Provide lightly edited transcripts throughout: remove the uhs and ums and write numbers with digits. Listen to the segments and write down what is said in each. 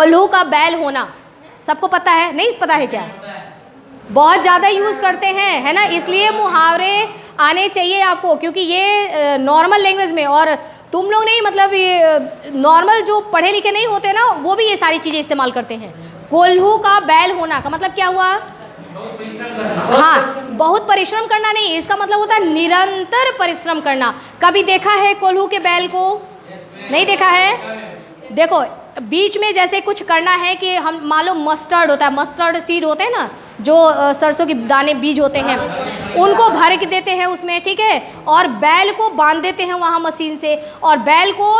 कोल्हू का बैल होना सबको पता है, नहीं पता है क्या? बहुत ज़्यादा यूज़ करते हैं, है ना, इसलिए मुहावरे आने चाहिए आपको, क्योंकि ये नॉर्मल लैंग्वेज में, और तुम लोग नहीं, मतलब ये नॉर्मल जो पढ़े लिखे नहीं होते ना, वो भी ये सारी चीज़ें इस्तेमाल करते हैं। कोल्हू का बैल होना का मतलब क्या हुआ? हाँ, बहुत परिश्रम करना नहीं, इसका मतलब होता है निरंतर परिश्रम करना। कभी देखा है कोल्हू के बैल को? नहीं देखा है? देखो, बीच में जैसे कुछ करना है कि हम मान लो मस्टर्ड होता है, मस्टर्ड सीड होते हैं ना, जो सरसों के दाने बीज होते हैं, उनको भर के देते हैं उसमें, ठीक है, और बैल को बांध देते हैं वहाँ मशीन से, और बैल को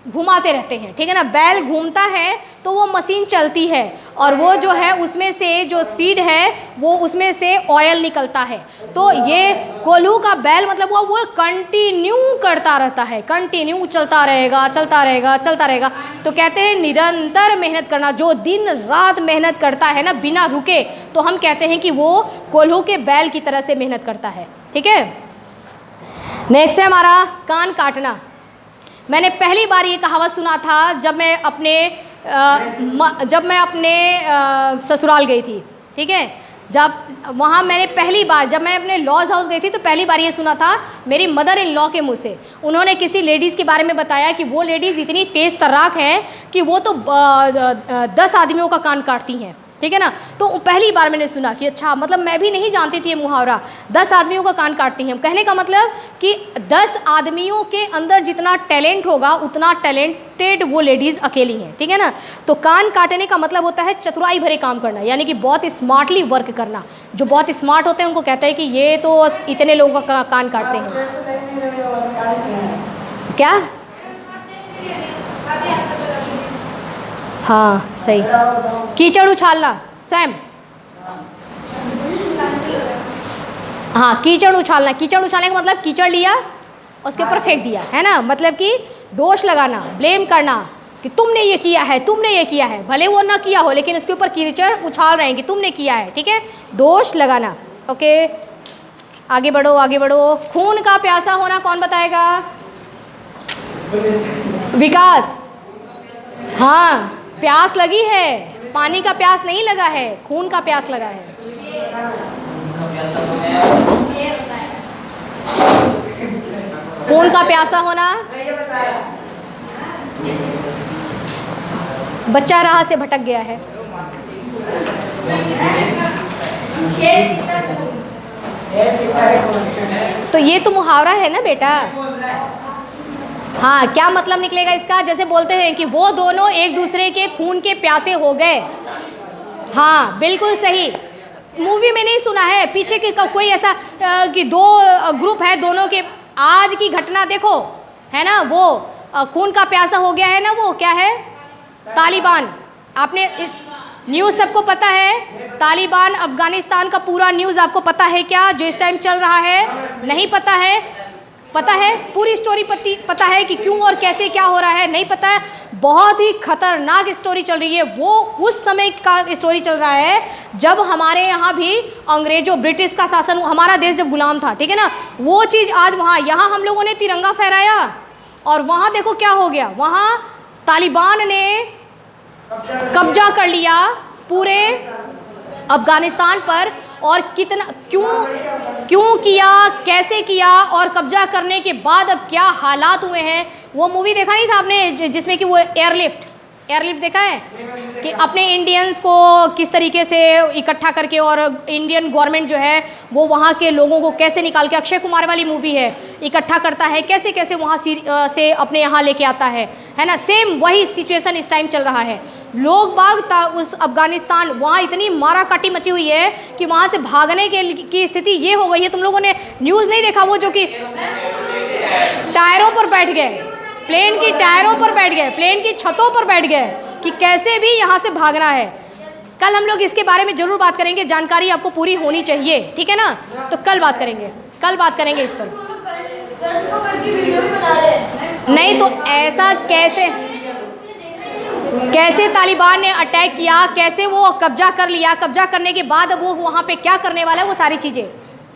घुमाते रहते हैं, ठीक है ना। बैल घूमता है तो वो मशीन चलती है, और वो जो है उसमें से जो सीड है वो उसमें से ऑयल निकलता है। तो ये कोल्हू का बैल मतलब वो कंटिन्यू करता रहता है, कंटिन्यू चलता रहेगा, चलता रहेगा, चलता रहेगा। तो कहते हैं निरंतर मेहनत करना, जो दिन रात मेहनत करता है ना बिना रुके, तो हम कहते हैं कि वो कोल्हू के बैल की तरह से मेहनत करता है, ठीक है। नेक्स्ट है हमारा कान काटना। मैंने पहली बार ये कहावत सुना था जब मैं अपने ससुराल गई थी, ठीक है। जब वहाँ मैंने पहली बार, जब मैं अपने लॉज हाउस गई थी, तो पहली बार ये सुना था मेरी मदर इन लॉ के मुँह से। उन्होंने किसी लेडीज़ के बारे में बताया कि वो लेडीज़ इतनी तेज़ तर्राक है कि वो तो 10 आदमियों का कान काटती हैं, ठीक है ना। तो पहली बार मैंने सुना कि अच्छा, मतलब मैं भी नहीं जानती थी ये मुहावरा, 10 आदमियों का कान काटती हैं। कहने का मतलब कि 10 आदमियों के अंदर जितना टैलेंट होगा उतना टैलेंटेड वो लेडीज़ अकेली हैं, ठीक है ना। तो कान काटने का मतलब होता है चतुराई भरे काम करना, यानी कि बहुत स्मार्टली वर्क करना। जो बहुत स्मार्ट होते हैं उनको कहते हैं कि ये तो इतने लोगों का कान काटते हैं। क्या? हाँ सही। कीचड़ उछालना, स्वयं, हाँ कीचड़ उछालना। कीचड़ उछालने का मतलब कीचड़ लिया उसके ऊपर फेंक दिया, है ना, मतलब कि दोष लगाना, ब्लेम करना कि तुमने ये किया है, तुमने ये किया है, भले वो ना किया हो लेकिन उसके ऊपर कीचड़ उछाल रहे हैं कि तुमने किया है, ठीक है, दोष लगाना। ओके, आगे बढ़ो, आगे बढ़ो। खून का प्यासा होना कौन बताएगा? विकास। हाँ, प्यास लगी है, पानी का प्यास नहीं लगा है, खून का प्यास लगा है। खून का प्यासा होना, बच्चा राह से भटक गया है। तो ये तो मुहावरा है ना बेटा। हाँ, क्या मतलब निकलेगा इसका? जैसे बोलते हैं कि वो दोनों एक दूसरे के खून के प्यासे हो गए। हाँ बिल्कुल सही। मूवी में नहीं सुना है, पीछे के कोई ऐसा कि दो ग्रुप है, दोनों के आज की घटना देखो, है ना, वो खून का प्यासा हो गया है ना, वो क्या है? तालिबान। आपने इस न्यूज़ सबको पता है, तालिबान अफगानिस्तान का पूरा न्यूज़ आपको पता है क्या, जो इस टाइम चल रहा है? नहीं पता है? पता है पूरी स्टोरी, पता है कि क्यों और कैसे क्या हो रहा है? नहीं पता है। बहुत ही खतरनाक स्टोरी चल रही है। वो उस समय का स्टोरी चल रहा है जब हमारे यहाँ भी अंग्रेजों, ब्रिटिश का शासन, हमारा देश जब गुलाम था, ठीक है ना। वो चीज़ आज वहाँ, यहाँ हम लोगों ने तिरंगा फहराया और वहाँ देखो क्या हो गया। वहाँ तालिबान ने कब्जा कर लिया पूरे अफगानिस्तान पर, और कितना क्यों किया, कैसे किया, और कब्जा करने के बाद अब क्या हालात हुए हैं। वो मूवी देखा नहीं था आपने जिसमें कि वो एयरलिफ्ट देखा है कि अपने इंडियंस को किस तरीके से इकट्ठा करके, और इंडियन गवर्नमेंट जो है वो वहाँ के लोगों को कैसे निकाल के, अक्षय कुमार वाली मूवी है, इकट्ठा करता है, कैसे कैसे वहाँ से अपने यहाँ लेके आता है ना। सेम वही सिचुएशन इस टाइम चल रहा है। लोग बाग उस अफगानिस्तान, वहाँ इतनी मारा काटी मची हुई है कि वहाँ से भागने की स्थिति ये हो गई है। तुम लोगों ने न्यूज़ नहीं देखा वो जो कि टायरों पर बैठ गए, प्लेन की टायरों पर बैठ गए, प्लेन की छतों पर बैठ गए कि कैसे भी यहाँ से भागना है। कल हम लोग इसके बारे में ज़रूर बात करेंगे, जानकारी आपको पूरी होनी चाहिए, ठीक है ना। तो कल बात करेंगे इस पर। नहीं तो ऐसा कैसे तालिबान ने अटैक किया, कैसे वो कब्जा कर लिया, कब्जा करने के बाद वो वहाँ पे क्या करने वाला है, वो सारी चीज़ें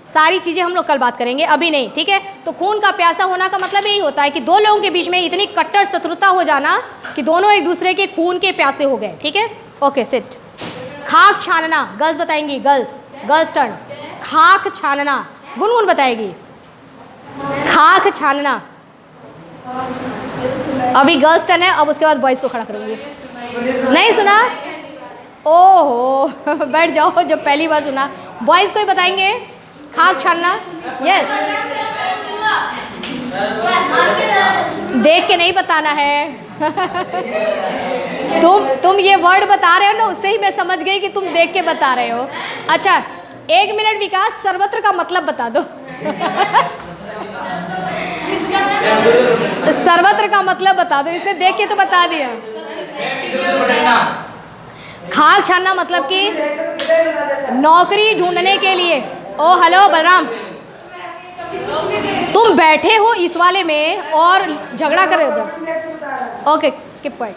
सारी चीज़ें हम लोग कल बात करेंगे, अभी नहीं, ठीक है। तो खून का प्यासा होना का मतलब यही होता है कि दो लोगों के बीच में इतनी कट्टर शत्रुता हो जाना कि दोनों एक दूसरे के खून के प्यासे हो गए, ठीक है। Okay sit. खाक छानना, गर्ल्स बताएंगी, गर्ल्स टर्न। खाक छानना, गुनगुन बताएगी। खाक छानना, अभी गर्ल्स टर्न है, अब उसके बाद बॉयज़ को खड़ा करूँगी। नहीं सुना? ओहो बैठ जाओ, जब पहली बार सुना। बॉयज़ को ही बताएंगे खाक छानना। यस, देख के नहीं बताना है। तुम ये वर्ड बता रहे हो ना, उससे ही मैं समझ गई कि तुम देख के बता रहे हो। अच्छा 1 मिनट विकास, सर्वत्र का मतलब बता दो। सर्वत्र का मतलब बता दो, इसने देख के तो बता दिया। खाक छानना मतलब कि नौकरी ढूंढने के लिए। ओ हेलो बलराम, तुम बैठे हो इस वाले में और झगड़ा कर रहे हो। Okay keep quiet.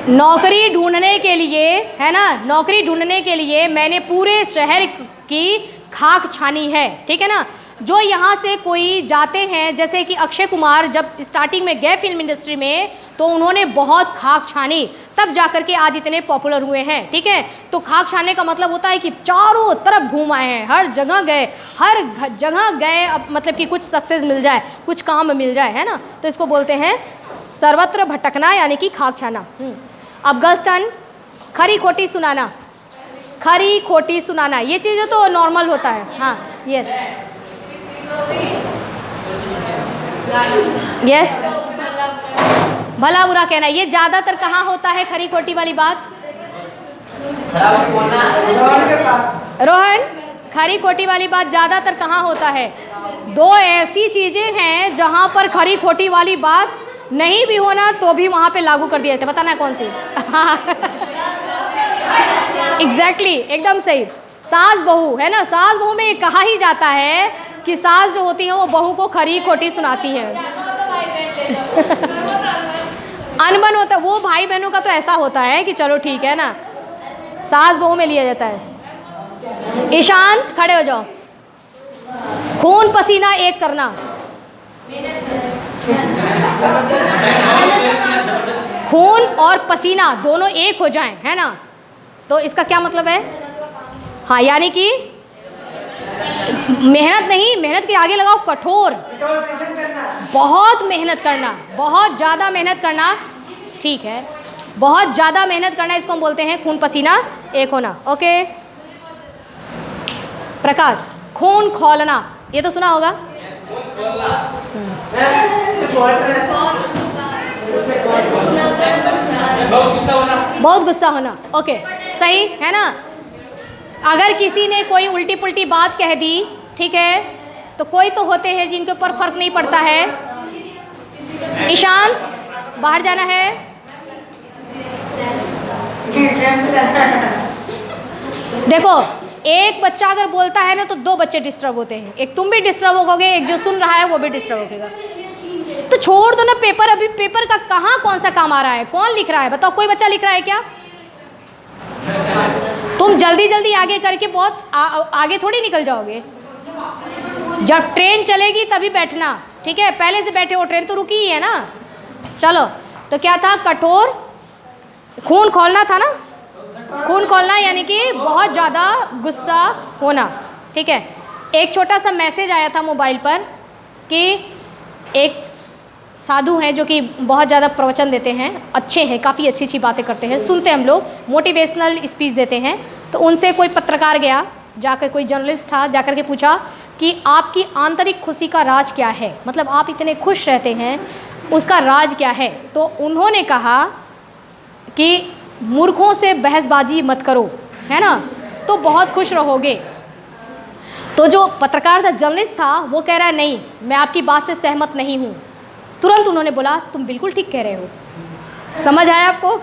नौकरी ढूंढने के लिए, है ना, नौकरी ढूंढने के लिए मैंने पूरे शहर की खाक छानी है, ठीक है ना। जो यहाँ से कोई जाते हैं, जैसे कि अक्षय कुमार जब स्टार्टिंग में गए फिल्म इंडस्ट्री में, तो उन्होंने बहुत खाक छानी, तब जाकर के आज इतने पॉपुलर हुए हैं, ठीक है। तो खाक छानने का मतलब होता है कि चारों तरफ घूम आए हैं, हर जगह गए, हर जगह गए, अब मतलब कि कुछ सक्सेस मिल जाए, कुछ काम मिल जाए, है ना। तो इसको बोलते हैं सर्वत्र भटकना, यानी कि खाक छाना। अब गर्ल्स टर्न। खरी खोटी सुनाना, खरी खोटी सुनाना, ये चीज़ें तो नॉर्मल होता है। हाँ यस यस, भला बुरा कहना, ये ज़्यादातर कहाँ होता है खरी खोटी वाली बात? रोहन, खरी खोटी वाली बात ज़्यादातर कहाँ होता है? दो ऐसी चीज़ें हैं जहाँ पर खरी खोटी वाली बात नहीं भी होना तो भी वहाँ पे लागू कर दिया जाता है। बताना है कौन सी? एग्जैक्टली, एकदम सही। सास बहू, है ना, सास बहू में ये कहा ही जाता है कि सास जो होती है वो बहू को खरी खोटी सुनाती है। अनबन होता है, वो भाई बहनों का तो ऐसा होता है कि चलो ठीक है ना, सास बहू में लिया जाता है। ईशांत खड़े हो जाओ। खून पसीना एक करना, खून और पसीना दोनों एक हो जाएं, है ना, तो इसका क्या मतलब है? हाँ, यानी कि मेहनत नहीं, मेहनत के आगे लगाओ कठोर, बहुत मेहनत करना, बहुत ज़्यादा मेहनत करना, ठीक है, बहुत ज़्यादा मेहनत करना, इसको हम बोलते हैं खून पसीना एक होना। ओके प्रकाश, खून खौलना, ये तो सुना होगा। बहुत गुस्सा होना, ओके सही है ना। अगर किसी ने कोई उल्टी पुल्टी बात कह दी, ठीक है, तो कोई तो होते हैं जिनके ऊपर फर्क नहीं पड़ता है। ईशान बाहर जाना है। देखो, एक बच्चा अगर बोलता है ना तो 2 बच्चे डिस्टर्ब होते हैं, एक तुम भी डिस्टर्ब होगे, एक जो सुन रहा है वो भी डिस्टर्ब होगा। तो छोड़ दो ना पेपर, अभी पेपर का कहाँ कौन सा काम आ रहा है, कौन लिख रहा है बताओ? कोई बच्चा लिख रहा है क्या? तुम जल्दी जल्दी आगे करके बहुत आगे थोड़ी निकल जाओगे। जब ट्रेन चलेगी तभी बैठना, ठीक है, पहले से बैठे हो, ट्रेन तो रुकी ही है ना। चलो, तो क्या था? कठोर, खून खोलना था ना, खून खोलना यानी कि बहुत ज़्यादा गुस्सा होना, ठीक है। एक छोटा सा मैसेज आया था मोबाइल पर कि एक साधु हैं जो कि बहुत ज़्यादा प्रवचन देते हैं, अच्छे हैं, काफ़ी अच्छी अच्छी बातें करते हैं, सुनते हैं हम लोग, मोटिवेशनल स्पीच देते हैं। तो उनसे कोई पत्रकार गया, जाकर कोई जर्नलिस्ट था, जाकर के पूछा कि आपकी आंतरिक खुशी का राज क्या है, मतलब आप इतने खुश रहते हैं उसका राज क्या है? तो उन्होंने कहा कि मूर्खों से बहसबाजी मत करो, है ना, तो बहुत खुश रहोगे। तो जो पत्रकार था, जर्नलिस्ट था, वो कह रहा है नहीं, मैं आपकी बात से सहमत नहीं हूँ। तुरंत उन्होंने बोला तुम बिल्कुल ठीक कह रहे हो। समझ आया आपको?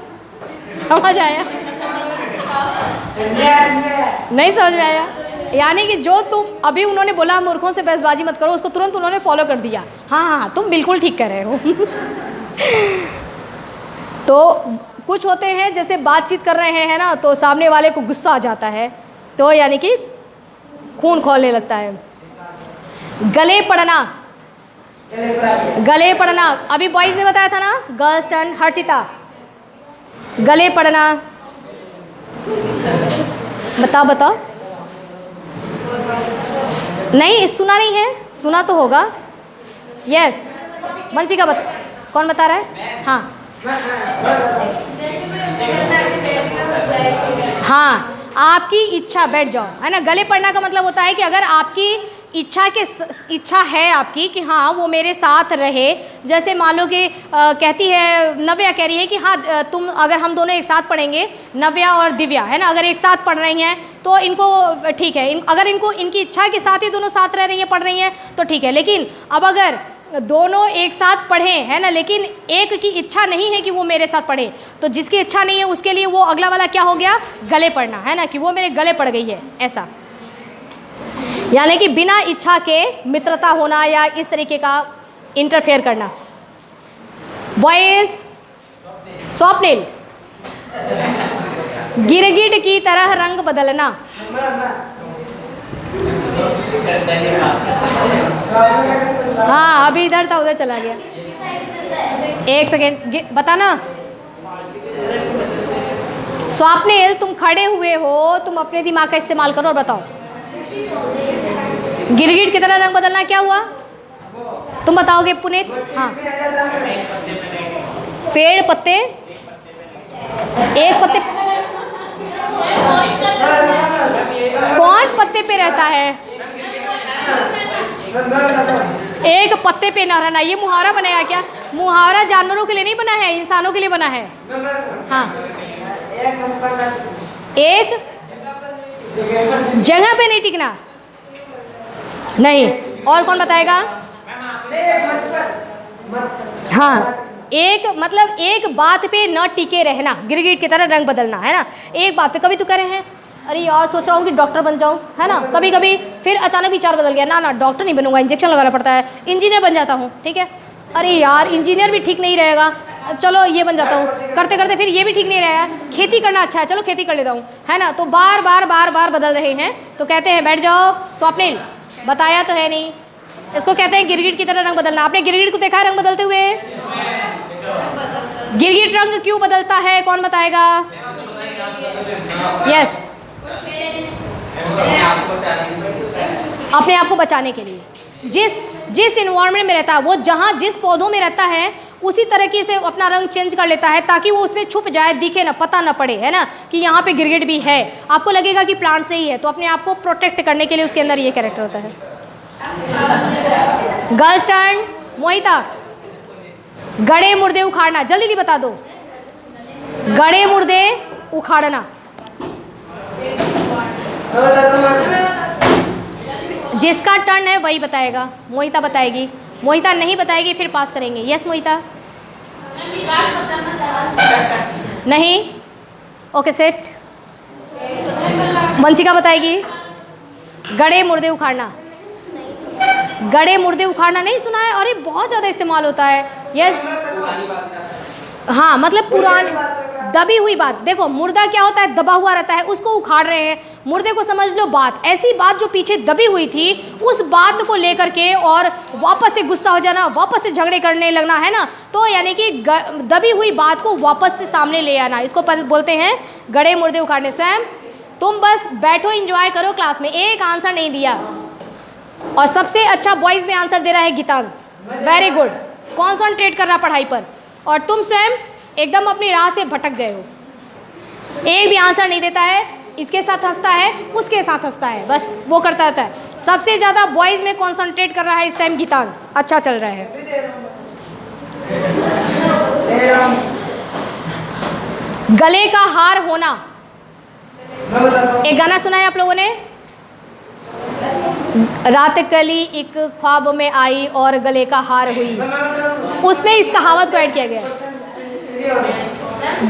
समझ आया? नहीं समझ में आया? यानी कि जो तुम अभी उन्होंने बोला मूर्खों से बहसबाजी मत करो, उसको तुरंत उन्होंने फॉलो कर दिया। हाँ हाँ, तुम बिल्कुल ठीक कह रहे हो। तो कुछ होते हैं जैसे बातचीत कर रहे हैं ना, तो सामने वाले को गुस्सा आ जाता है, तो यानी कि खून खौलने लगता है। गले पड़ना, गले पड़ना, अभी बॉयज ने बताया था ना, गर्ल्स टर्न। हर्षिता, गले पड़ना, बताओ बताओ। नहीं सुना नहीं है, सुना तो होगा। यस वंशिका कौन बता रहा है? हाँ हाँ, आपकी इच्छा, बैठ जाओ, है ना। गले पड़ना का मतलब होता है कि अगर आपकी इच्छा है आपकी कि हाँ वो मेरे साथ रहे, जैसे मान लो कि कहती है नव्या, कह रही है कि हाँ तुम, अगर हम दोनों एक साथ पढ़ेंगे, नव्या और दिव्या, है ना, अगर एक साथ पढ़ रही हैं तो इनको ठीक है, अगर इनको इनकी इच्छा के साथ ही दोनों साथ रह रही हैं, पढ़ रही हैं तो ठीक है। लेकिन अब अगर दोनों एक साथ पढ़ें, है ना, लेकिन एक की इच्छा नहीं है कि वो मेरे साथ पढ़े, तो जिसकी इच्छा नहीं है उसके लिए वो अगला वाला क्या हो गया? गले पड़ना, है ना, कि वो मेरे गले पड़ गई है, ऐसा। यानी कि बिना इच्छा के मित्रता होना या इस तरीके का इंटरफेयर करना। बॉयज, स्वप्निल, गिरगिट की तरह रंग बदलना। हाँ अभी इधर था, उधर चला गया। एक सेकेंड बताना। स्वप्निल, तुम खड़े हुए हो, तुम अपने दिमाग का इस्तेमाल करो और बताओ। गिरगिट की तरह रंग बदलना क्या हुआ? तुम बताओगे पुनीत? हाँ, पेड़ पत्ते, एक पत्ते, कौन पत्ते पे रहता है? एक पत्ते पे न रहना, ये मुहावरा बनाया क्या? मुहावरा जानवरों के लिए नहीं बना है, इंसानों के लिए बना है। हाँ, एक जगह पे नहीं टिकना, नहीं। और कौन बताएगा? हाँ, एक मतलब एक बात पे न टिके रहना, गिरगिट की तरह रंग बदलना, है ना, एक बात पे। कभी तो कह रहे हैं अरे यार सोच रहा हूँ कि डॉक्टर बन जाऊँ, है ना, कभी कभी फिर अचानक विचार बदल गया, ना ना डॉक्टर नहीं बनूंगा, इंजेक्शन लगाना पड़ता है, इंजीनियर बन जाता हूँ, ठीक है। अरे यार इंजीनियर भी ठीक नहीं रहेगा, चलो ये बन जाता हूँ, करते करते फिर ये भी ठीक नहीं रहेगा, खेती करना अच्छा है, चलो खेती कर लेता हूँ, है ना। तो बार बार बार बार बदल रहे हैं, तो कहते हैं बैठ जाओ। स्वप्निल, बताया तो है नहीं, इसको कहते हैं गिरगिट की तरह रंग बदलना। आपने गिरगिट को देखा है रंग बदलते हुए? गिरगिट रंग क्यों बदलता है, कौन बताएगा? यस, अपने आप को बचाने के लिए। जिस इन्वायरमेंट में रहता है, वो जहाँ जिस पौधों में रहता है उसी तरीके से अपना रंग चेंज कर लेता है, ताकि वो उसमें छुप जाए, दिखे ना, पता ना पड़े, है ना, कि यहाँ पे गिरगिट भी है। आपको लगेगा कि प्लांट से ही है, तो अपने आप को प्रोटेक्ट करने के लिए उसके अंदर ये कैरेक्टर होता है। Girls turn. मोहिता, गड़े मुर्दे उखाड़ना, जल्दी जल्दी बता दो। गड़े मुर्दे उखाड़ना, जिसका टर्न है वही बताएगा। मोहिता बताएगी, मोहिता नहीं बताएगी फिर पास करेंगे। यस मोहिता? नहीं, ओके सेट। वंशिका बताएगी। गड़े मुर्दे उखाड़ना, गड़े मुर्दे उखाड़ना नहीं सुना है? अरे बहुत ज़्यादा इस्तेमाल होता है। यस, हाँ, मतलब पुरानी दबी हुई बात। देखो मुर्दा क्या होता है? दबा हुआ रहता है, उसको उखाड़ रहे हैं। मुर्दे को समझ लो बात, ऐसी बात जो पीछे दबी हुई थी, उस बात को लेकर के और वापस से गुस्सा हो जाना, वापस से झगड़े करने लगना, है ना। तो यानी कि दबी हुई बात को वापस से सामने ले आना, इसको बोलते हैं गड़े मुर्दे उखाड़ने। स्वयं तुम बस बैठो, एंजॉय करो क्लास में। एक आंसर नहीं दिया, और सबसे अच्छा बॉयज़ में आंसर दे रहा है गीतांश, वेरी गुड, कॉन्संट्रेट कर रहा पढ़ाई पर। और तुम स्वयं एकदम अपनी राह से भटक गए हो, एक भी आंसर नहीं देता है, इसके साथ हंसता है, उसके साथ हंसता है, बस वो करता रहता है। सबसे ज़्यादा बॉयज़ में कॉन्संट्रेट कर रहा है इस टाइम गीतांश, अच्छा चल रहा है। गले का हार होना, एक गाना सुना है आप लोगों ने? रात कली एक ख्वाब में आई और गले का हार हुई, उसमें इस कहावत को ऐड किया गया है।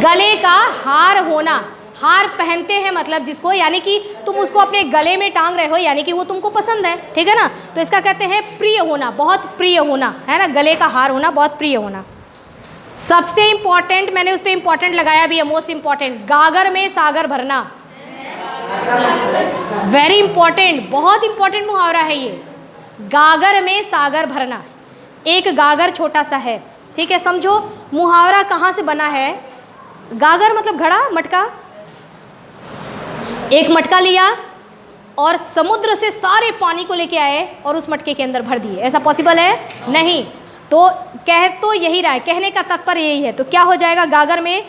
गले का हार होना, हार पहनते हैं मतलब जिसको, यानी कि तुम उसको अपने गले में टांग रहे हो, यानी कि वो तुमको पसंद है, ठीक है ना। तो इसका कहते हैं प्रिय होना, बहुत प्रिय होना, है ना। गले का हार होना, बहुत प्रिय होना। सबसे इंपॉर्टेंट, मैंने उस पर इंपॉर्टेंट लगाया भी है, मोस्ट इंपॉर्टेंट, गागर में सागर भरना। वेरी इंपॉर्टेंट, बहुत इंपॉर्टेंट मुहावरा है ये। गागर में सागर भरना। एक गागर छोटा सा है, ठीक है, समझो मुहावरा कहाँ से बना है। गागर मतलब घड़ा, मटका। एक मटका लिया और समुद्र से सारे पानी को लेके आए और उस मटके के अंदर भर दिए। ऐसा पॉसिबल है? नहीं। तो कह तो यही रहा है, कहने का तात्पर्य यही है। तो क्या हो जाएगा, गागर में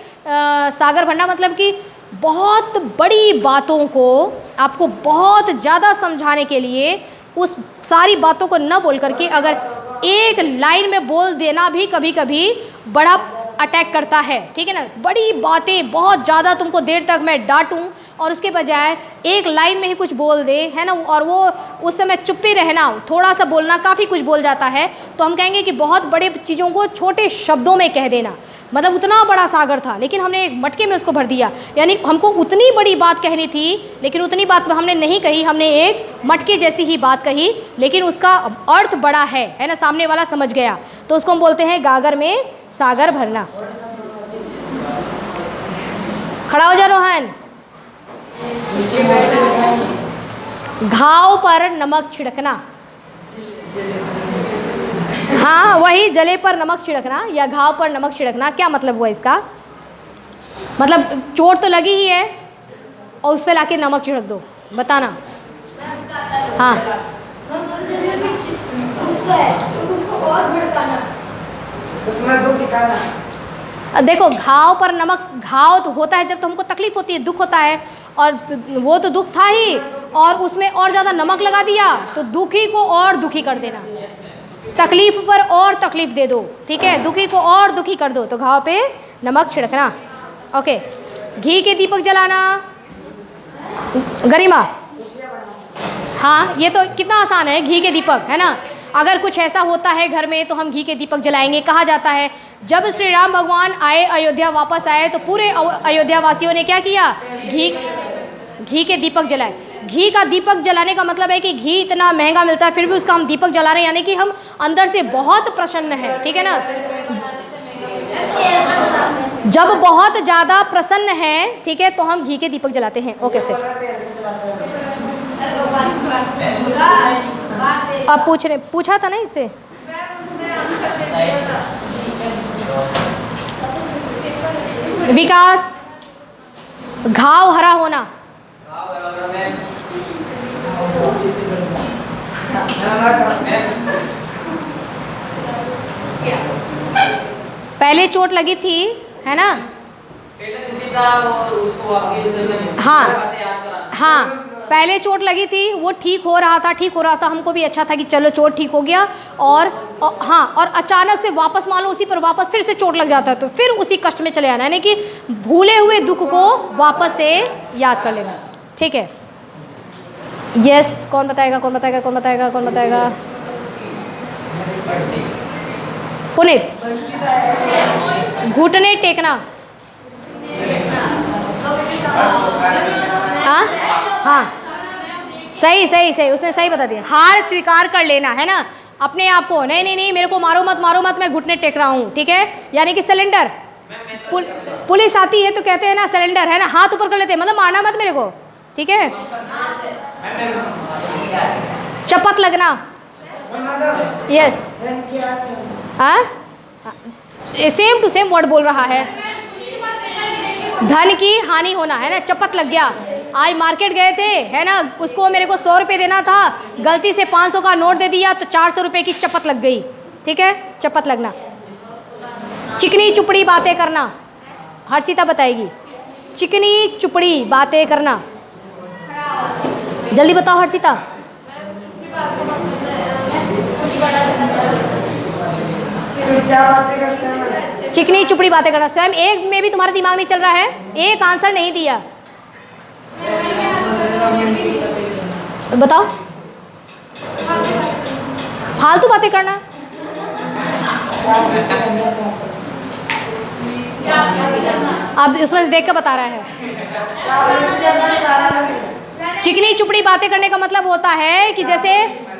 सागर भरना मतलब कि बहुत बड़ी बातों को आपको बहुत ज़्यादा समझाने के लिए उस सारी बातों को न बोल करके अगर एक लाइन में बोल देना भी कभी कभी बड़ा अटैक करता है, ठीक है ना। बड़ी बातें बहुत ज़्यादा तुमको देर तक मैं डांटूं और उसके बजाय एक लाइन में ही कुछ बोल दे, है ना, और वो उस समय चुप ही रहना, थोड़ा सा बोलना काफ़ी कुछ बोल जाता है। तो हम कहेंगे कि बहुत बड़े चीज़ों को छोटे शब्दों में कह देना, मतलब उतना बड़ा सागर था लेकिन हमने एक मटके में उसको भर दिया। यानी हमको उतनी बड़ी बात कहनी थी लेकिन उतनी बात हमने नहीं कही, हमने एक मटके जैसी ही बात कही लेकिन उसका अर्थ बड़ा है ना, सामने वाला समझ गया। तो उसको हम बोलते हैं गागर में सागर भरना। खड़ा हो जा रोहन। घाव पर नमक छिड़कना। हाँ, वही, जले पर नमक छिड़कना या घाव पर नमक छिड़कना। क्या मतलब हुआ इसका? मतलब चोट तो लगी ही है और उस पर लाके नमक छिड़क दो, बताना। हाँ, देखो घाव पर नमक, घाव तो होता है जब तो हमको तकलीफ होती है, दुख होता है, और वो तो दुख था ही और उसमें और ज़्यादा नमक लगा दिया तो दुखी को और दुखी कर देना, तकलीफ पर और तकलीफ दे दो, ठीक है, दुखी को और दुखी कर दो। तो घाव पे नमक छिड़कना। ओके, घी के दीपक जलाना। गरिमा, हाँ, ये तो कितना आसान है, घी के दीपक, है ना। अगर कुछ ऐसा होता है घर में तो हम घी के दीपक जलाएंगे। कहा जाता है जब श्री राम भगवान आए, अयोध्या वापस आए तो पूरे अयोध्या वासियों ने क्या किया, घी के दीपक जलाए। घी का दीपक जलाने का मतलब है कि घी इतना महंगा मिलता है फिर भी उसका हम दीपक जला रहे हैं, यानी कि हम अंदर से बहुत प्रसन्न है, ठीक है ना। जब बहुत ज़्यादा प्रसन्न है, ठीक है, तो हम घी के दीपक जलाते हैं। ओके से अब पूछा था ना इससे। विकास, घाव हरा होना। पहले चोट लगी थी, है ना। हाँ हाँ, पहले चोट लगी थी, वो ठीक हो रहा था, हमको भी अच्छा था कि चलो चोट ठीक हो गया, और हाँ, और अचानक से वापस मान लो उसी पर वापस फिर से चोट लग जाता है तो फिर उसी कष्ट में चले आना, यानी कि भूले हुए दुख को वापस से याद कर लेना, ठीक है। यस, कौन बताएगा? पुनीत, घुटने टेकना। हाँ, सही, उसने सही बता दिया। हार स्वीकार कर लेना, है ना, अपने आप को, नहीं मेरे को मारो मत, मैं घुटने टेक रहा हूँ, ठीक है, यानी कि सिलेंडर। पुलिस आती है तो कहते हैं ना सिलेंडर, है ना, हाथ ऊपर कर लेते हैं, मतलब मारना मत मेरे को, ठीक है। चपत लगना। यस, हाँ, सेम टू सेम वर्ड बोल रहा है। धन की हानि होना, है ना, चपत लग गया। आज मार्केट गए थे, है ना, उसको मेरे को 100 रुपये देना था, गलती से 500 का नोट दे दिया तो 400 रुपये की चपत लग गई, ठीक है, चपत लगना। चिकनी चुपड़ी बातें करना। हर्षिता बताएगी। चिकनी चुपड़ी बातें करना, जल्दी बताओ हर्षिता। चिकनी चुपड़ी बातें करना। स्वयं एक में भी तुम्हारा दिमाग नहीं चल रहा है, एक आंसर नहीं दिया, बताओ। फालतू बातें करना। अब उसमें देख कर बता रहा है। चिकनी चुपड़ी बातें करने का मतलब होता है कि जैसे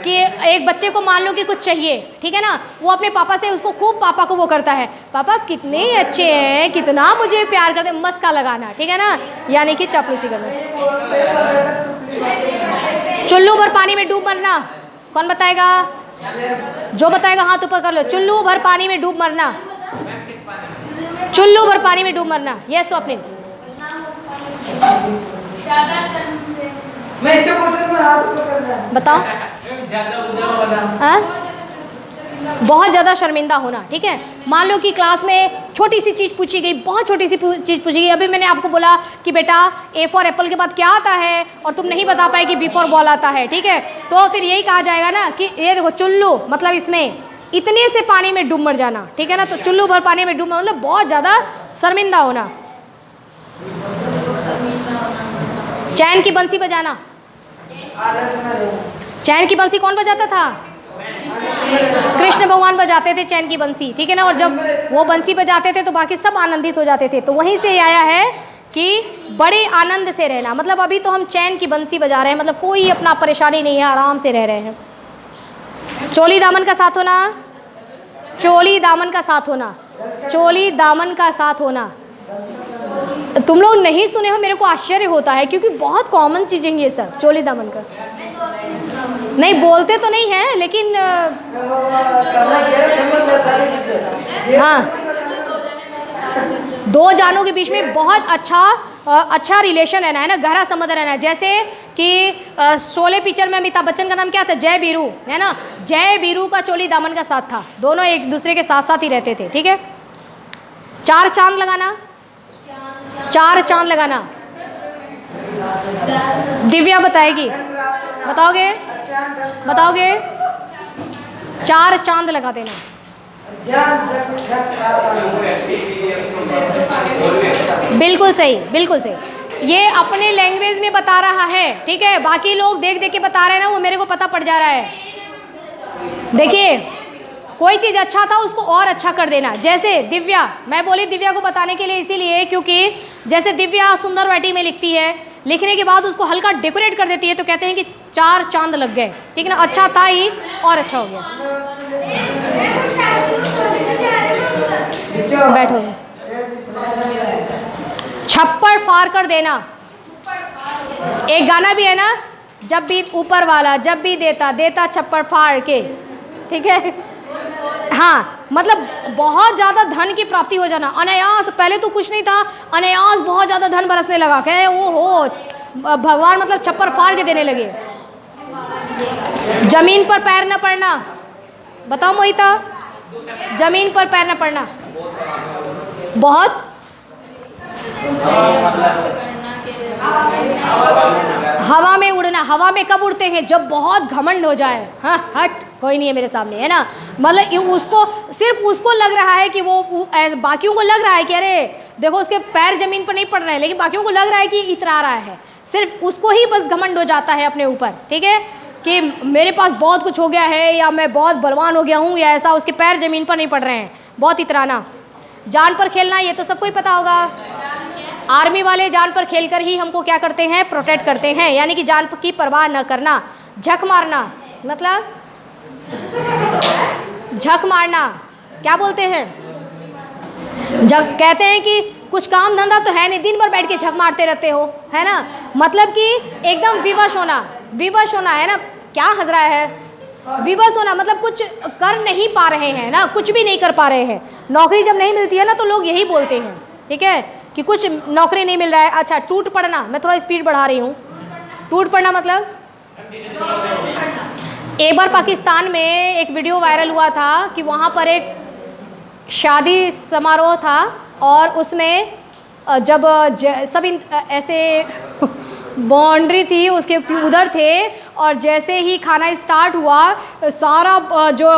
कि एक बच्चे को मान लो कि कुछ चाहिए, ठीक है ना, वो अपने पापा से उसको खूब पापा को वो करता है, पापा आप कितने अच्छे हैं, कितना मुझे प्यार करते हैं, मस्का लगाना, ठीक है ना, यानी कि चापलूसी करना। चुल्लू भर पानी में डूब मरना, कौन बताएगा? जो बताएगा हाथ ऊपर कर लो। चुल्लू भर पानी में डूब मरना, चुल्लू भर पानी में डूब मरना। यस स्वप्निल। बताओ। हाँ? बहुत ज़्यादा शर्मिंदा होना, ठीक है। मान लो कि क्लास में छोटी सी चीज़ पूछी गई, बहुत छोटी सी चीज़ पूछी गई, अभी मैंने आपको बोला कि बेटा ए फॉर एप्पल के बाद क्या आता है, और तुम नहीं बता पाए कि बी फॉर बॉल आता है, ठीक है, तो फिर यही कहा जाएगा ना कि ये देखो चुल्लू, मतलब इसमें इतने से पानी में डूब मर जाना, ठीक है ना, तो चुल्लू भर पानी में डूब मर मतलब बहुत ज़्यादा शर्मिंदा होना। चैन की बंसी बजाना, चैन की बंसी कौन बजाता था? कृष्ण भगवान बजाते थे चैन की बंसी, ठीक है ना, और जब वो बंसी बजाते थे तो बाकी सब आनंदित हो जाते थे, तो वहीं से आया है कि बड़े आनंद से रहना, मतलब अभी तो हम चैन की बंसी बजा रहे हैं, मतलब कोई अपना परेशानी नहीं है, आराम से रह रहे हैं। चोली दामन का साथ होना, चोली दामन का साथ होना, चोली दामन का साथ होना। तुम लोग नहीं सुने हो, मेरे को आश्चर्य होता है क्योंकि बहुत कॉमन चीज़ें हैं ये सब। चोली दामन का नहीं बोलते तो नहीं है, लेकिन हाँ, दो जानों के बीच में बहुत अच्छा रिलेशन रहना है ना, गहरा संबंध रहना है। जैसे कि शोले पिक्चर में अमिताभ बच्चन का नाम क्या था? जय बीरू, है ना, जय बीरू का चोली दामन का साथ था, दोनों एक दूसरे के साथ साथ ही रहते थे, ठीक है। चार चांद लगाना, चार चांद लगाना, दिव्या बताएगी, बताओगे? बताओगे? चार चांद लगा देना। बिल्कुल सही, बिल्कुल सही। ये अपने लैंग्वेज में बता रहा है, ठीक है, बाकी लोग देख देख के बता रहे हैं ना, वो मेरे को पता पड़ जा रहा है। देखिए, कोई चीज़ अच्छा था उसको और अच्छा कर देना। जैसे दिव्या, मैं बोली दिव्या को बताने के लिए इसीलिए क्योंकि जैसे दिव्या सुंदर वैटी में लिखती है, लिखने के बाद उसको हल्का डेकोरेट कर देती है, तो कहते हैं कि चार चांद लग गए, ठीक है ना, अच्छा था ही और अच्छा हो गया। बैठो। छप्पर फाड़ कर देना, एक गाना भी है ना, जब भी ऊपर वाला जब भी देता देता छप्पर फाड़ के, ठीक है। हाँ, मतलब बहुत ज़्यादा धन की प्राप्ति हो जाना, अनायास, पहले तो कुछ नहीं था, अनायास बहुत ज़्यादा धन बरसने लगा, कहे वो हो भगवान मतलब छप्पर फाड़ के देने लगे। जमीन पर पैर न पड़ना, बताओ मोहिता, जमीन पर पैर न पड़ना, बहुत हवा में उड़ना। हवा में कब उड़ते हैं? जब बहुत घमंड हो जाए, हाँ हट कोई नहीं है मेरे सामने, है ना, मतलब उसको सिर्फ उसको लग रहा है कि वो बाकियों को लग रहा है कि अरे देखो उसके पैर जमीन पर नहीं पड़ रहे हैं, लेकिन बाकियों को लग रहा है कि इतरा रहा है, सिर्फ उसको ही बस घमंड हो जाता है अपने ऊपर, ठीक है, कि मेरे पास बहुत कुछ हो गया है, या मैं बहुत बलवान हो गया हूँ, या ऐसा, उसके पैर जमीन पर नहीं पड़ रहे हैं, बहुत इतराना। जान पर खेलना, ये तो सबको ही पता होगा, आर्मी वाले जान पर खेलकर ही हमको क्या करते हैं? प्रोटेक्ट करते हैं, यानी कि जान की परवाह न करना। झक मारना, मतलब झक मारना क्या बोलते हैं? झक कहते हैं कि कुछ काम धंधा तो है नहीं, दिन भर बैठ के झक मारते रहते हो, है ना, मतलब कि एकदम विवश होना, विवश होना, है ना, क्या हंस रहा है? विवश होना मतलब कुछ कर नहीं पा रहे हैं ना, कुछ भी नहीं कर पा रहे हैं। नौकरी जब नहीं मिलती है ना, तो लोग यही बोलते हैं, ठीक है, कि कुछ नौकरी नहीं मिल रहा है। अच्छा, टूट पड़ना, मैं थोड़ा स्पीड बढ़ा रही हूँ। टूट पड़ना मतलब, एक बार पाकिस्तान में एक वीडियो वायरल हुआ था कि वहाँ पर एक शादी समारोह था, और उसमें जब सब ऐसे बाउंड्री थी उसके उधर थे, और जैसे ही खाना स्टार्ट हुआ, सारा जो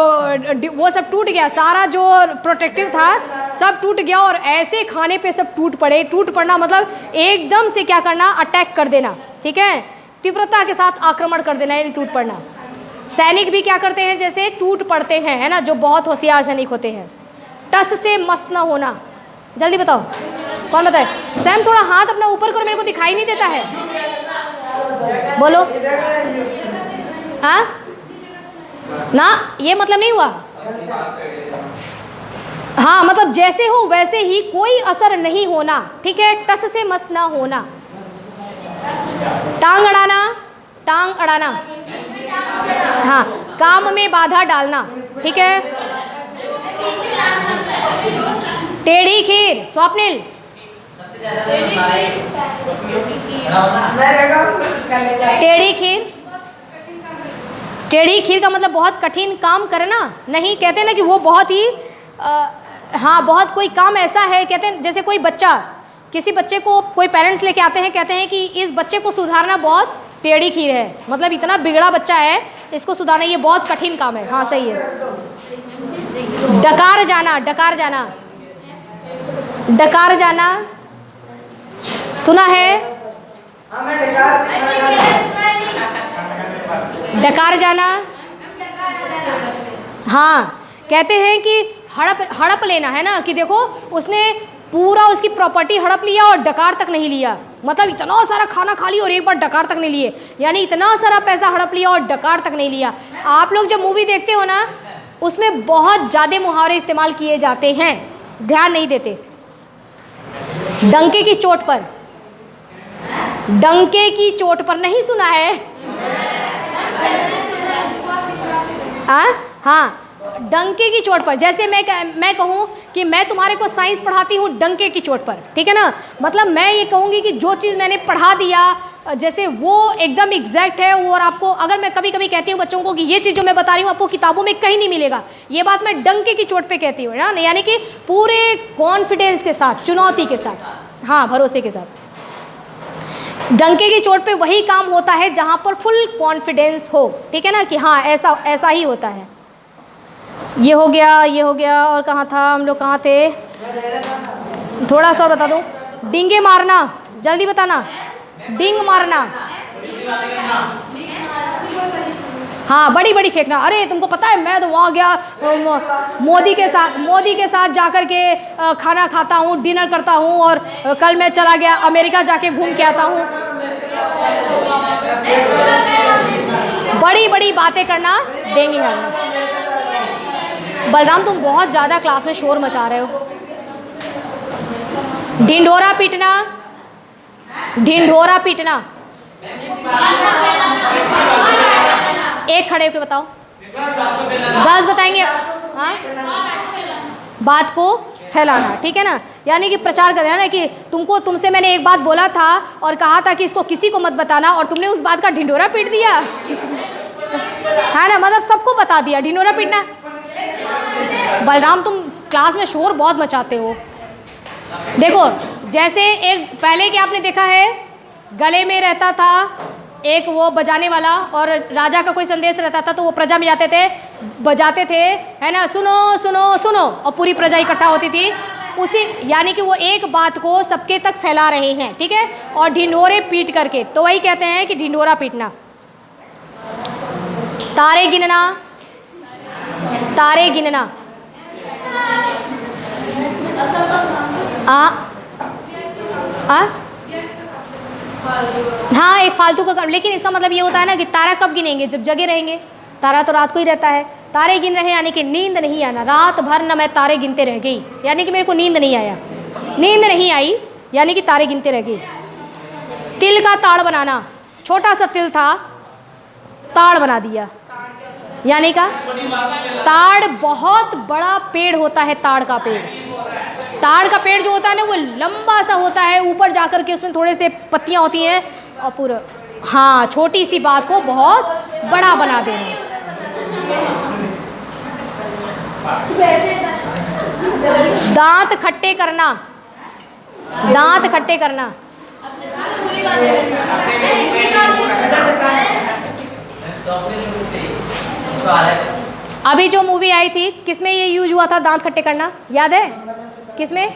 वो सब टूट गया, सारा जो प्रोटेक्टिव था सब टूट गया, और ऐसे खाने पे सब टूट पड़े। टूट पड़ना मतलब एकदम से क्या करना? अटैक कर देना, ठीक है, तीव्रता के साथ आक्रमण कर देना, यानी टूट पड़ना। सैनिक भी क्या करते हैं? जैसे टूट पड़ते हैं, है ना, जो बहुत होशियार सैनिक होते हैं। टस से मस न होना, जल्दी बताओ कौन बताए? सैम थोड़ा हाथ अपना ऊपर करो, मेरे को दिखाई नहीं देता है, बोलो। हाँ, ना, ये मतलब नहीं हुआ। हाँ, मतलब जैसे हो वैसे ही, कोई असर नहीं होना, ठीक है। टस से मस ना होना। टांग अड़ाना, टांग अड़ाना, हाँ। काम में बाधा डालना, ठीक है। टेढ़ी खीर, स्वप्निल। टेढ़ी खीर, टेढ़ी खीर का मतलब बहुत कठिन काम करना नहीं। कहते हैं ना कि वो बहुत ही हाँ, बहुत कोई काम ऐसा है, कहते हैं जैसे कोई बच्चा, किसी बच्चे को कोई पेरेंट्स लेके आते हैं, कहते हैं कि इस बच्चे को सुधारना बहुत टेढ़ी खीर है, मतलब इतना बिगड़ा बच्चा है, इसको सुधारना ये बहुत कठिन काम है। हाँ, सही है। डकार जाना, डकार जाना, डकार जाना, सुना है? डकार जाना, हाँ। कहते हैं कि हड़प लेना, है ना, कि देखो उसने पूरा उसकी प्रॉपर्टी हड़प लिया और डकार तक नहीं लिया, मतलब इतना सारा खाना खा लिया और एक बार डकार तक नहीं लिए, यानी इतना सारा पैसा हड़प लिया और डकार तक नहीं लिया। आप लोग जब मूवी देखते हो ना, उसमें बहुत ज़्यादा मुहावरे इस्तेमाल किए जाते हैं, ध्यान नहीं देते। डंके की चोट पर, डंके की चोट पर, नहीं सुना है? हाँ, डंके की चोट पर। जैसे मैं कहूँ कि मैं तुम्हारे को साइंस पढ़ाती हूँ डंके की चोट पर, ठीक है ना, मतलब मैं ये कहूँगी कि जो चीज़ मैंने पढ़ा दिया, जैसे वो एकदम एग्जैक्ट है वो, और आपको अगर मैं कभी कभी कहती हूँ बच्चों को कि ये चीज़ जो मैं बता रही हूँ आपको किताबों में कहीं नहीं मिलेगा, ये बात मैं डंके की चोट पे कहती हूँ ना, यानी कि पूरे कॉन्फिडेंस के साथ, चुनौती के साथ, हाँ, भरोसे के साथ। डंके की चोट पे वही काम होता है जहाँ पर फुल कॉन्फिडेंस हो, ठीक है ना, कि हाँ ऐसा ही होता है। ये हो गया, ये हो गया, और कहाँ था हम लोग, कहाँ थे? थोड़ा सा और बता दूँ। डिंगे मारना, जल्दी बताना। डिंग मारना, हाँ, बड़ी बड़ी फेंकना। अरे तुमको पता है मैं तो वहाँ गया मोदी के साथ जाकर के खाना खाता हूँ, डिनर करता हूँ, और कल मैं चला गया अमेरिका, जाके घूम के आता हूँ। बड़ी बड़ी बातें करना, डेंगी मारना। बलराम, तुम बहुत ज़्यादा क्लास में शोर मचा रहे हो। ढिंढोरा पीटना, ढिंढोरा पीटना। एक खड़े होकर बताओ, बस बताएंगे। हाँ, बात को फैलाना, ठीक है ना, यानी कि प्रचार कर देना ना कि तुमसे मैंने एक बात बोला था और कहा था कि इसको किसी को मत बताना, और तुमने उस बात का ढिंढोरा पीट दिया, है ना, मतलब सबको बता दिया। ढिंढोरा पीटना। बलराम, तुम क्लास में शोर बहुत मचाते हो। देखो, जैसे एक पहले कि आपने देखा है, गले में रहता था एक वो बजाने वाला, और राजा का कोई संदेश रहता था तो वो प्रजा में जाते थे, बजाते थे, है ना, सुनो सुनो सुनो, और पूरी प्रजा इकट्ठा होती थी उसी, यानी कि वो एक बात को सबके तक फैला रहे हैं, ठीक है, और ढिंढोरे पीट करके, तो वही कहते हैं कि ढिंढोरा पीटना। तारे गिनना, तारे गिनना। हाँ, एक फालतू का काम, लेकिन इसका मतलब ये होता है ना कि तारा कब गिनेंगे, जब जगे रहेंगे। तारा तो रात को ही रहता है। तारे गिन रहे यानी कि नींद नहीं आना, रात भर न मैं तारे गिनते रह गई, यानी कि मेरे को नींद नहीं आया, नींद नहीं आई, यानी कि तारे गिनते रह गई। तिल का ताड़ बनाना, छोटा सा तिल था, ताड़ बना दिया, यानी का ताड़ बहुत बड़ा पेड़ होता है। ताड़ का पेड़, ताड़ का पेड़ जो होता है ना वो लंबा सा होता है, ऊपर जाकर के उसमें थोड़े से पत्तियां होती हैं, और पूरा, हाँ, छोटी सी बात को बहुत बड़ा बना देना। दांत खट्टे करना, दांत खट्टे करना। अभी जो मूवी आई थी किसमें ये यूज हुआ था, दांत खट्टे करना, याद है? किसमें?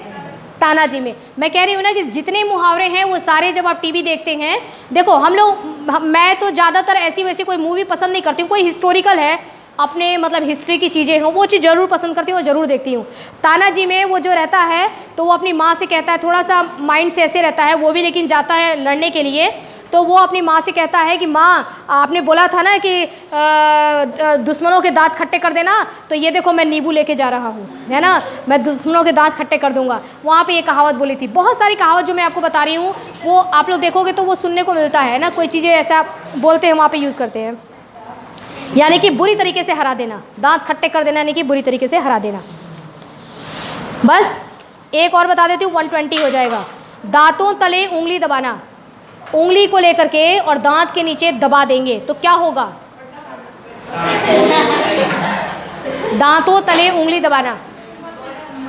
तानाजी में। मैं कह रही हूँ ना कि जितने मुहावरे हैं वो सारे जब आप टीवी देखते हैं, देखो हम लोग, मैं तो ज़्यादातर ऐसी वैसी कोई मूवी पसंद नहीं करती हूँ, कोई हिस्टोरिकल है, अपने मतलब हिस्ट्री की चीज़ें हों, वो चीज़ ज़रूर पसंद करती हूँ और ज़रूर देखती हूँ। तानाजी में वो जो रहता है तो वो अपनी माँ से कहता है, थोड़ा सा माइंड से ऐसे रहता है वो भी, लेकिन जाता है लड़ने के लिए, तो वो अपनी माँ से कहता है कि माँ आपने बोला था ना कि दुश्मनों के दांत खट्टे कर देना, तो ये देखो मैं नींबू लेके जा रहा हूँ, है ना, मैं दुश्मनों के दांत खट्टे कर दूंगा। वहाँ पे ये कहावत बोली थी। बहुत सारी कहावत जो मैं आपको बता रही हूँ वो आप लोग देखोगे तो वो सुनने को मिलता है ना, कोई चीज़ें ऐसा बोलते हैं वहाँ पर यूज़ करते हैं, यानी कि बुरी तरीके से हरा देना, दांत खट्टे कर देना यानी कि बुरी तरीके से हरा देना। बस एक और बता देती हूँ, 120 हो जाएगा। दांतों तले उंगली दबाना, उंगली को लेकर के और दांत के नीचे दबा देंगे तो क्या होगा? दांतों तले उंगली दबाना,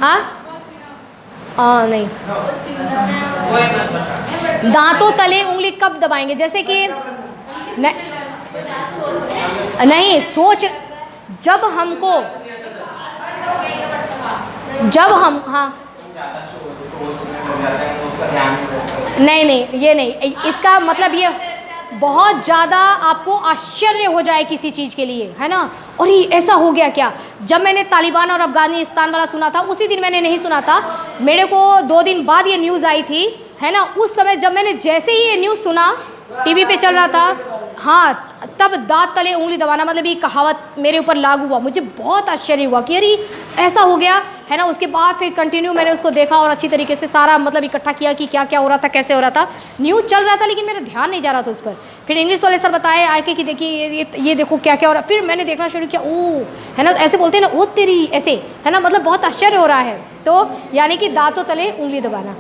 हाँ नहीं, दांतों तले उंगली कब दबाएंगे? जैसे कि नहीं सोच, जब हमको, जब हम, हाँ नहीं नहीं ये नहीं, इसका मतलब ये बहुत ज़्यादा आपको आश्चर्य हो जाए किसी चीज़ के लिए, है ना, और ये ऐसा हो गया क्या? जब मैंने तालिबान और अफगानिस्तान वाला सुना था उसी दिन मैंने नहीं सुना था, मेरे को 2 दिन बाद ये न्यूज़ आई थी, है ना। उस समय जब मैंने जैसे ही ये न्यूज़ सुना, टीवी पे चल रहा था, हाँ, तब दांत तले उंगली दबाना मतलब ये कहावत मेरे ऊपर लागू हुआ। मुझे बहुत आश्चर्य हुआ कि अरे ऐसा हो गया, है ना। उसके बाद फिर कंटिन्यू मैंने उसको देखा और अच्छी तरीके से सारा मतलब इकट्ठा किया कि क्या क्या हो रहा था, कैसे हो रहा था। न्यूज़ चल रहा था लेकिन मेरा ध्यान नहीं जा रहा था उस पर। फिर इंग्लिश वाले सर बताए आके कि देखिए ये देखो क्या क्या हो रहा है। फिर मैंने देखना शुरू किया, ओ, है ना, ऐसे बोलते हैं ना, ओ तेरी, ऐसे, है ना, मतलब बहुत आश्चर्य हो रहा है। तो यानी कि दांतों तले उंगली दबाना।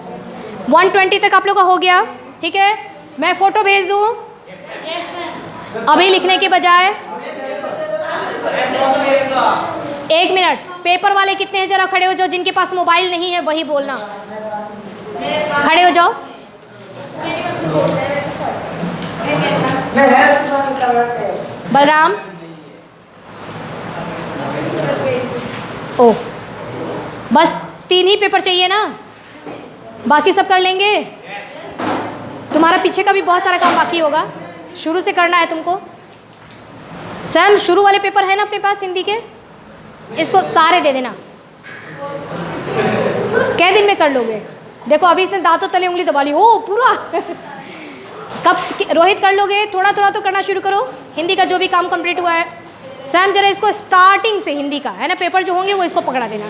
120 तक आप लोग का हो गया, ठीक है। मैं फ़ोटो भेज दूँ अभी लिखने के बजाय? 1 मिनट, पेपर वाले कितने हैं जरा खड़े हो जाओ, जिनके पास मोबाइल नहीं है वही बोलना, खड़े हो जाओ। बलराम, ओ, बस 3 ही पेपर चाहिए ना, बाकी सब कर लेंगे। तुम्हारा पीछे का भी बहुत सारा काम बाकी होगा, शुरू से करना है तुमको। स्वयं शुरू वाले पेपर है ना अपने पास हिंदी के, इसको सारे दे देना। कै दिन में कर लोगे? देखो अभी इसने दांतों तले उंगली दबा ली, हो पूरा कब रोहित कर लोगे? थोड़ा थोड़ा तो करना शुरू करो। हिंदी का जो भी काम कंप्लीट हुआ है, स्वयं जरा इसको स्टार्टिंग से हिंदी का, है ना, पेपर जो होंगे वो इसको पकड़ा देना।